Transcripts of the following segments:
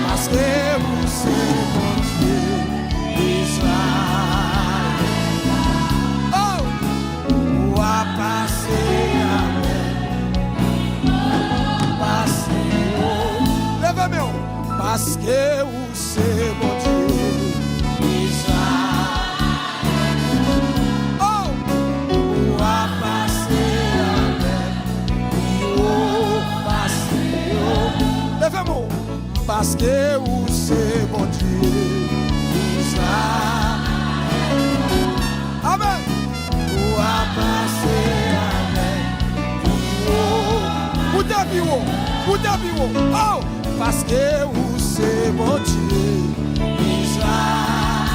parce que vous c'est mon Dieu, Israël. Oh, ou a passé avec, passé, levez-moi, parce que vous c'est mon Dieu, Israël. Oh, ou a passé avec, passé, levez-moi. Parce que vous c'est mon Dieu, Israël. Amen. Vous a passé avec vous d'abio. Oh, parce que vous c'est mon Dieu, Israël.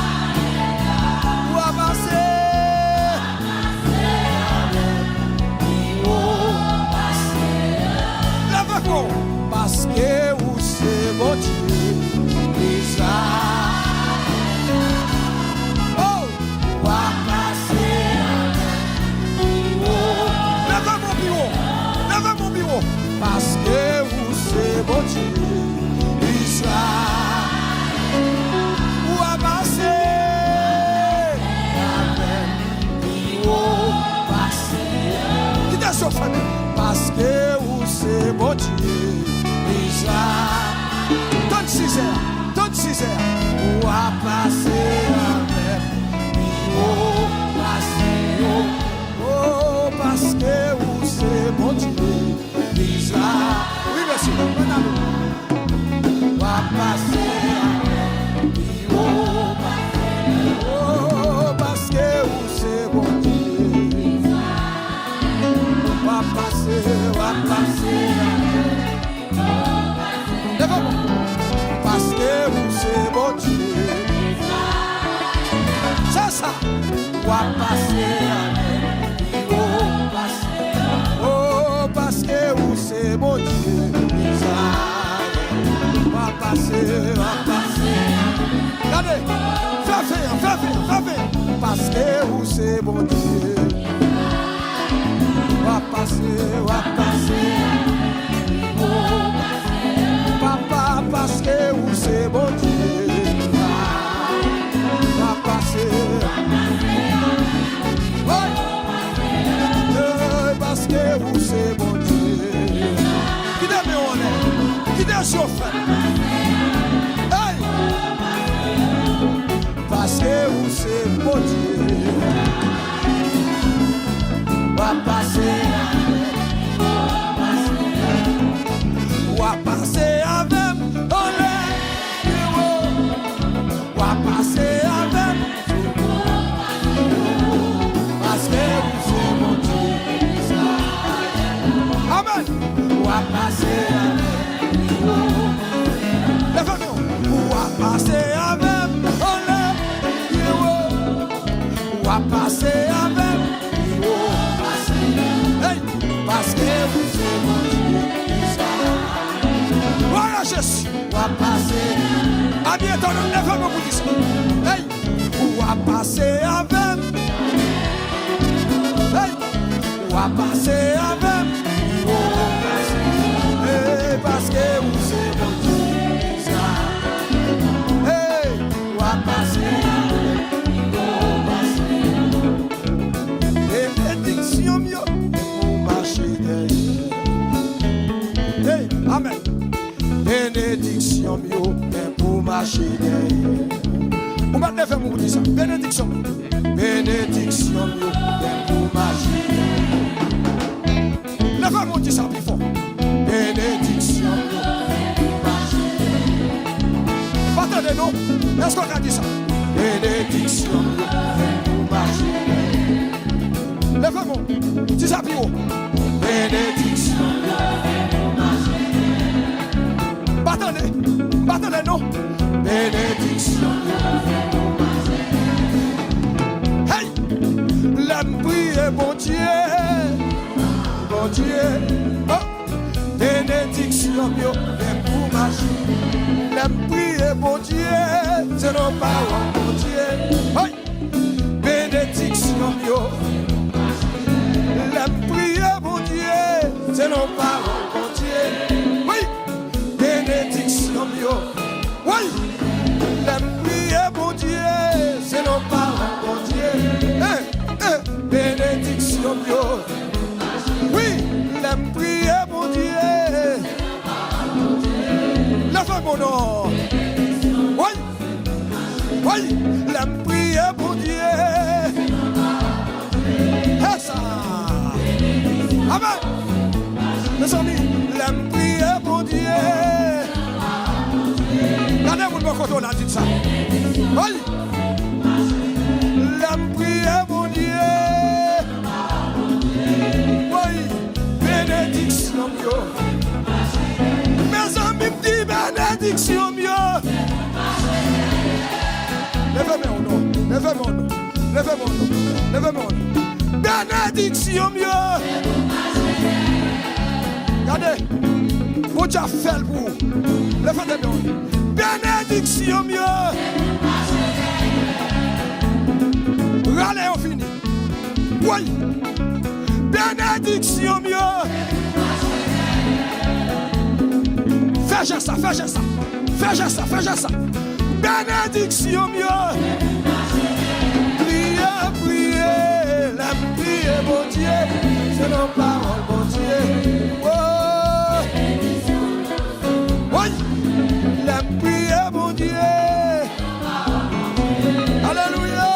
Vous a passé avec levez-vous. Parce que vous c'est mon Dieu, Israël. Oh, ou a passé levez mon bureau, parce que vous c'est mon Dieu, Israël. Ou a passé qui t'a chauffé, parce que vous c'est mon Dieu, Israël. Toute 6 heures, ou a passé avec oh, parce que vous c'est mon Dieu, Israël. Oui, monsieur, ou a passé avec oh, parce que vous c'est mon Dieu, ou a passé parce que vous c'est mon Dieu, c'est ça, ou a passé oh, parce que vous c'est mon Dieu, Israël. Ou a passé, regardez, fais faire, parce que vous c'est mon Dieu, ou a passé, papa, parce que vous c'est mon Dieu, va passer, parce que vous c'est mon Dieu. Qui t'aime on est, qui t'aime chauffeur. Hey, parce que vous c'est mon Dieu, va passer. Ou a passé avec, ou a passé avec, parce que vous c'est mon Dieu, amen. Ou a passé avec, ou a passé avec, ou a passé avec, parce que vous c'est mon Dieu. Voilà Jésus, ou a passé. À bientôt, lève-moi pour dire ça. Hey, ou a passé avec. Hey, ou a passé avec. Hey, parce que vous c'est mon Dieu. Hey, ou a passé avec. Bénédiction mieux pour marcher derrière. Hey, amen. Bénédiction mieux pour marcher derrière. On va lever mon petit ça. Bénédiction mieux pour marcher derrière. Lève mon petit ça plus fort. Bénédiction mieux pour marcher derrière. Attendez-nous. Est-ce qu'on a dit ça? Bénédiction mieux pour marcher derrière. Lève mon petit ça plus haut. Bénédiction mieux pour marcher derrière. Attendez, non. Bénédiction. Hey, l'aime prier, bon Dieu. Oh, bénédiction, mieux, pour marcher. L'aime prier, bon Dieu. C'est nos paroles, bon Dieu. Hey, bénédiction, mieux. L'aime prier, bon Dieu. C'est nos paroles, bon Dieu. Oui, bénédiction, mieux. Oui, l'aime prier, mon Dieu, c'est nos parents, mon Dieu. Bénédiction, Dieu. Oui, l'aime prier, mon Dieu. Lève mon nom. Oui, oui, l'aime prier, mon Dieu. Et ça. Amen. Mes amis, l'aime prier, mon Dieu. Regardez-vous de mon côté, on a dit ça. Oui. L'aime prier, mon Dieu. Oui. Bénédiction, Dieu. Mes amis me disent bénédiction, Dieu. Levez mon nom. Levez mon nom. Levez mon nom. Levez mon nom. Bénédiction, Dieu. Regardez. Vous avez fait le bout. Levez mon nom. Bénédiction, Dieu. Râlez au fini. Oui. Bénédiction, Dieu. Fais ça, fais ça. Fais ça, fais ça. Bénédiction, Dieu. Priez, priez. La prière, mon Dieu. C'est nos paroles, mon Dieu. Oh. Oui. La prière, mon Dieu. Alléluia.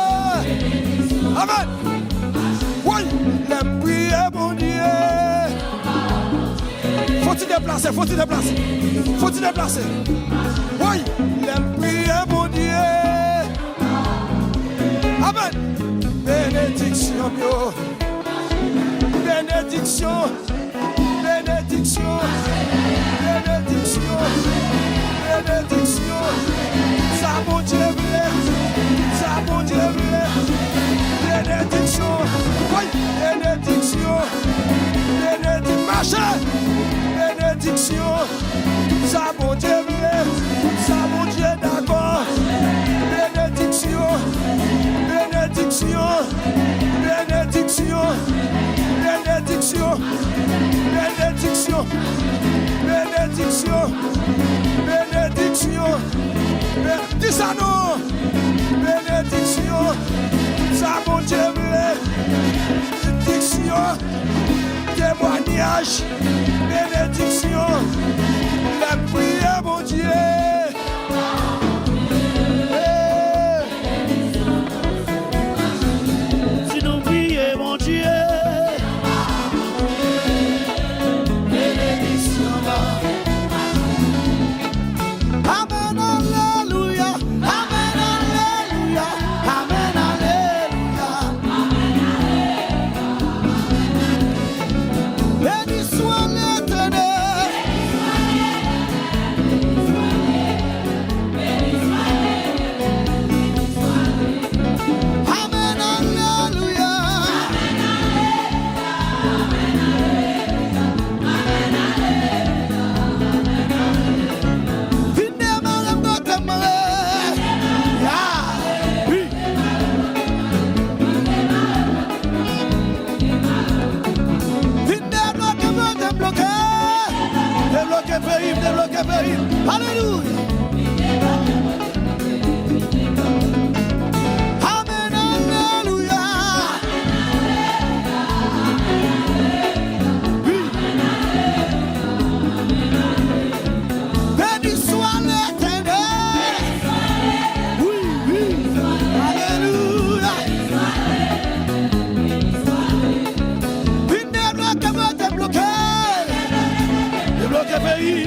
Amen. Oui, la prière, mon Dieu. Faut-il déplacer, faut-il déplacer. Faut-il déplacer. Oui, la prière, mon Dieu. Amen. Bénédiction, Dieu. Bénédiction. Bénédiction. Bénédiction. Bénédiction. Ça, mon Dieu, ça, mon Dieu, bénédiction. Oui, bénédiction. Bénédiction. Marchez. Bénédiction. Ça, mon Dieu, ça, mon Dieu, d'accord. Bénédiction. Bénédiction. Bénédiction. Bénédiction. Bénédiction. Bénédiction. Bénédiction. Dis ça non. Bénédiction. Ça mon Dieu. Bénédiction. Témoignage. Bénédiction. La prière mon Dieu. Si nous prions mon Dieu. Alléluia. Amen, alléluia. Béni soit l'Éternel. Oui, oui. Alléluia. Une des blocs va débloquer. Débloquer pays.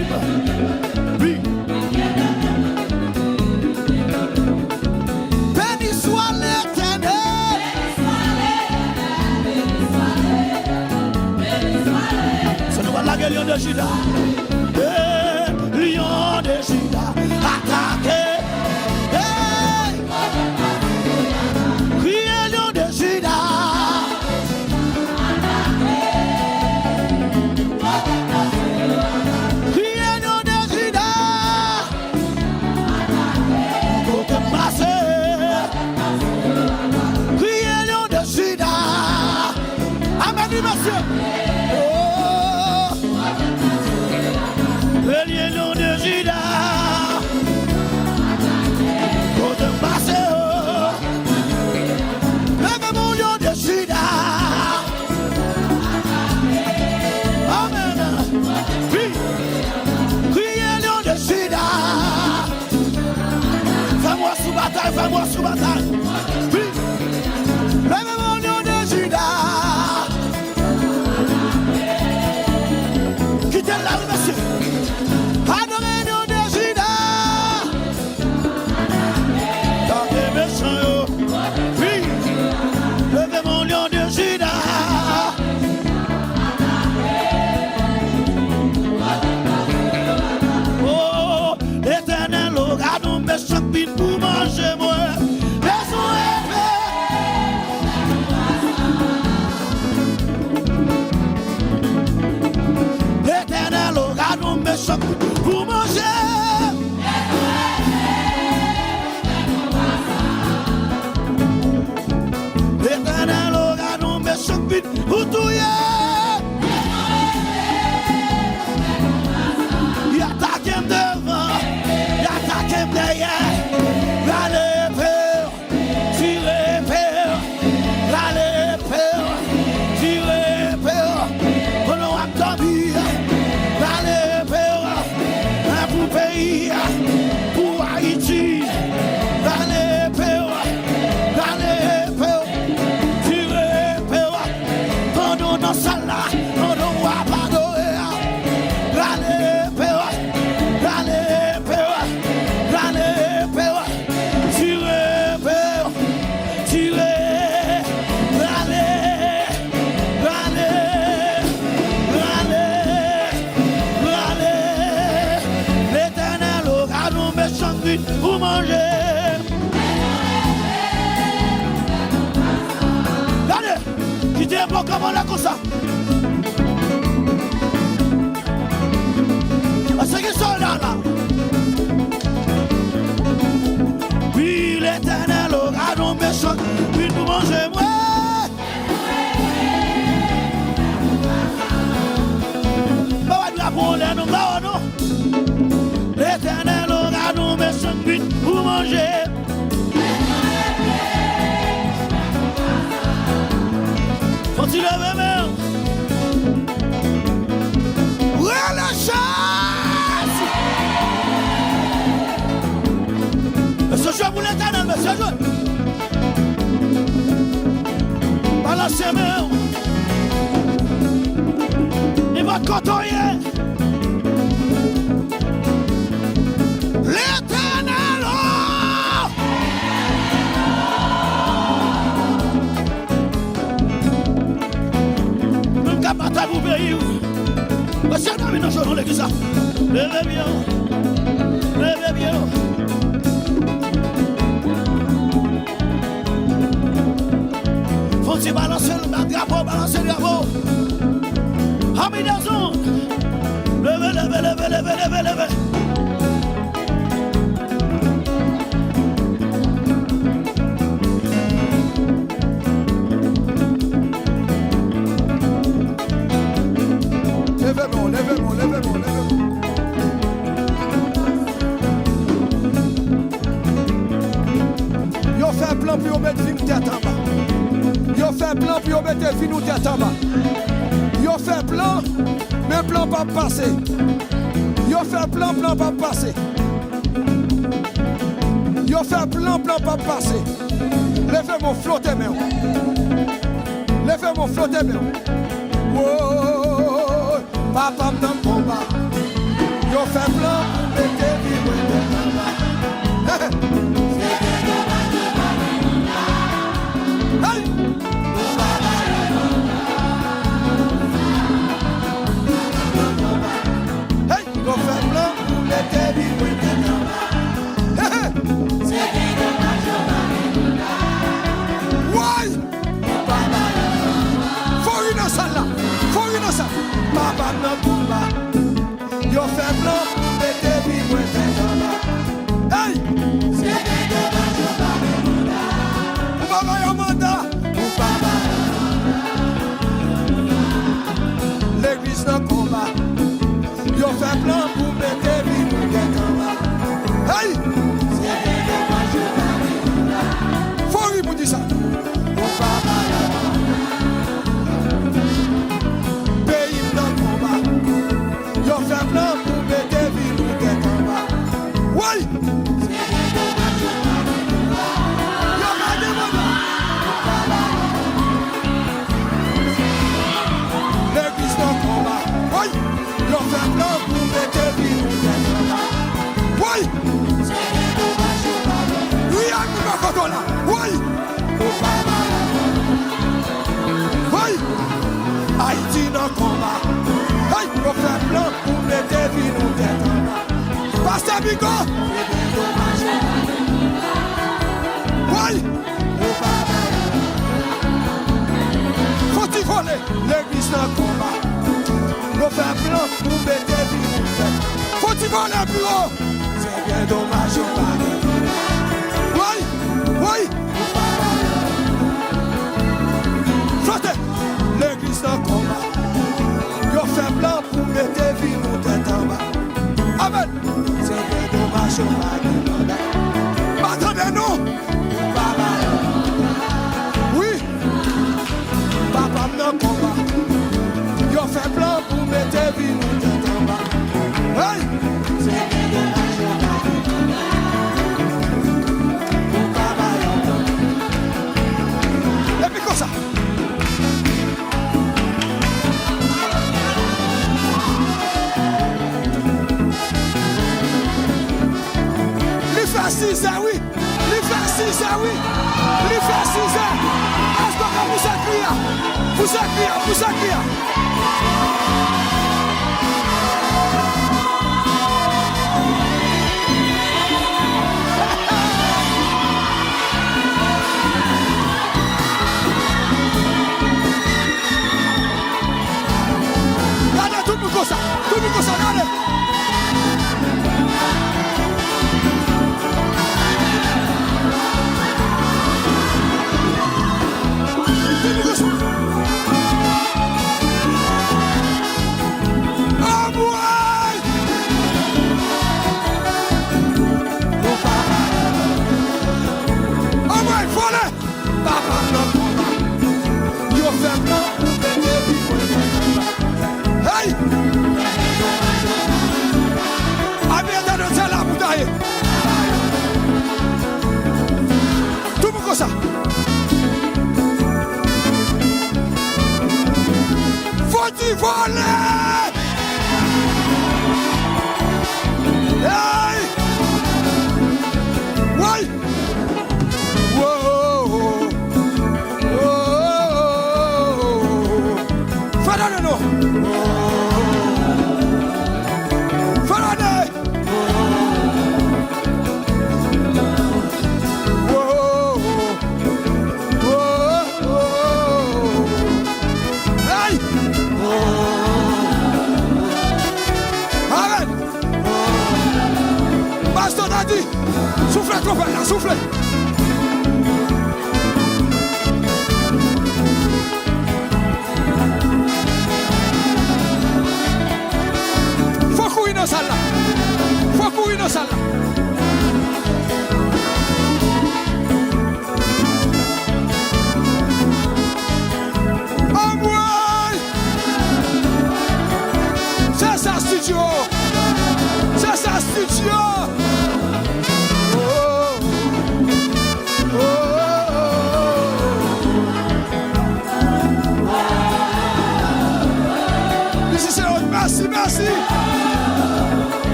Béni soit l'Éternel. C'est nous la gueule de Juda. Lion de Juda. Attaqué. Criez lion de Juda. Monsieur. Oh. vite pour manger. Regardez, quittez un peu comment là comme ça. Parce que soldats là. Oui, l'Éternel aura nos méchants, vite pour manger moi. L'Éternel aura nos méchants vite pour manger. Faut-il lever main? Où est la chasse? Monsieur Joe pour l'Éternel, monsieur Joe. Balancez main. Il va côtoyer. L'Éternel, même qu'à matin vous payez. Parce que nous avons joué l'église. Levez bien. Levez bien. Faut-il balancer le drapeau, balancer le drapeau. Amis d'Azon. Levez, levez, levez, levez, levez, levez. Levez-moi, levez-moi, levez-moi, levez-moi. Yo fait un plan pour yo mettre vie nous tête en bas. Yo fait un plan pour yo mettre vie nous tête en bas. Yo fait un plan, mais plan pas passer. Yo fait un plan pas passer. Yo fait un plan pas passer. Levez-moi, flottez main. Levez-moi, flottez main. Oh, papa dans le combat. Yo fait plan pour mettre vie nous tête en bas. Hey! Hey! Yo fait plan pour mettre vie nous tête en bas. Ouais! Faut innocent là! Faut innocent! Papa dans le combat. Yo fait plan pour mettre vie nous tête en bas. Hey! Papa yo mandat. L'église dans le combat. Yo fait plan pour mettre vie nous tête en bas. Hey! Faut rire pour dire ça. Pays dans le combat. Yo fait plan pour mettre vie nous tête en bas. Oui! Yo gardez mon nom. L'église dans le combat. Oui! Yo fait plan pour mettre vie nous tête en bas. Oui! Oui, à qui va quand on a? Oui! Oui! Haïti dans le combat. Oui! On fait plan pour mettre vie nous tête en bas. Pasteur Bigo! Oui! Faut-il voler? L'église dans le combat. On fait plan pour mettre vie nous tête. Faut-il voler plus haut? C'est bien dommage, on va. Oui! Oui! Flottez! L'église dans le combat. Yo fait plan pour mettre vie nous tête en bas. Amen! C'est bien dommage, on va demander. Attendez-nous! Oui! Papa dans le combat. Yo fait plan pour mettre vie nous tête en bas. Hey! C'est bien dommage, on va demander. Et puis comme ça. Il fait 6 ans, oui. Il fait 6 ans, oui. Il fait 6 ans. Est-ce qu'on vous écrit? Vous écrit, vous écrit. Olé! Hey! Ouais! Wow! Oh! Fernando! Fernando! Soufflez trop là, soufflez. Faut courir dans la salle là. Faut courir dans la salle là.